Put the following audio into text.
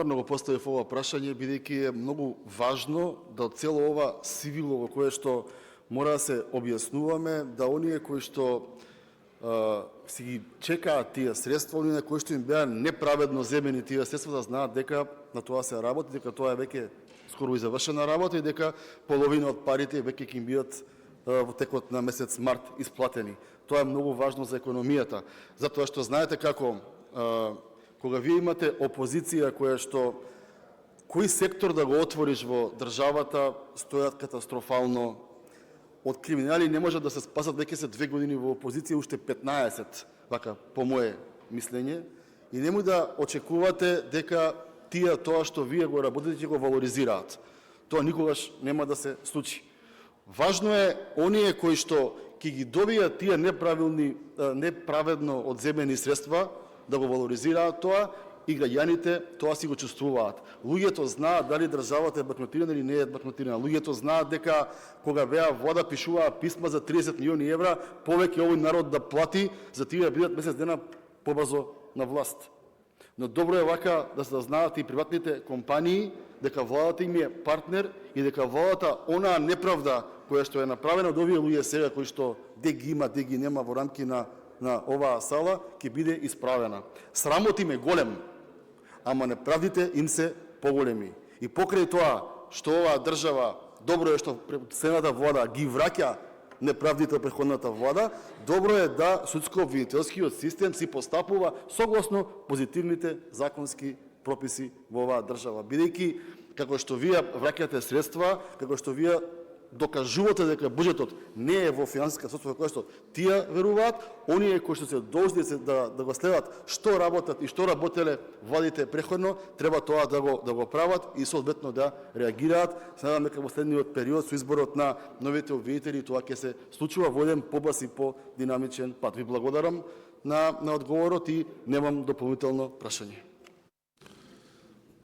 Много поставив ова прашање, бидејќи е многу важно да од цело ова сивило во кое што мора да се објаснуваме, да оние кои што си ги чекаат тие средства, оние кои што им беа неправедно земени тие средства, да знаат дека на тоа се работи, дека тоа е веќе скоро и завршена работа и дека половина од парите веќе ќе им бидат во текот на месец март исплатени. Тоа е многу важно за економијата, затоа што знаете како кога вие имате опозиција која што кој сектор да го отвориш во државата стојат катастрофално. Од криминали не можат да се спасат, веќе се 2 години во опозиција, уште 15, вака по мое мислење, и немој да очекувате дека тие тоа што вие го работите ќе го валоризираат. Тоа никогаш нема да се случи. Важно е оние кои што ќе ги добијат тие неправедно одземени средства да го валоризираат тоа и граѓаните тоа си го чувствуваат. Луѓето знаат дали државата е банкротирана или не е банкротирана. Луѓето знаат дека кога беа вода пишуваа писма за 30 милиони евра, повеќе овој народ да плати за тие да бидат месец дена побрзо на власт. Но добро е вака да се знаат и приватните компании дека владата им е партнер и дека владата онаа неправда која што е направена од овие луѓе сега кои што де ги има, де ги нема во рамки на оваа сала, ќе биде исправена. Срамот им е голем, ама неправдите им се поголеми. И покрај тоа што оваа држава, добро е што следната влада ги враќа неправдите од претходната влада, добро е да судско-обвинителскиот систем си постапува согласно позитивните законски прописи во оваа држава. Бидејќи, како што вие враќате средства, како што вие докажувате дека буџетот не е во финансиска состојба која што тие веруваат, оние кои што се должни да го следат што работат и што работеле владите преходно, треба тоа да го прават и соодветно да реагираат. Се надам дека во следниот период со изборот на новите обвинители тоа ќе се случува во еден побрз и по-динамичен пат. Ви благодарам на одговорот и немам дополнително прашање.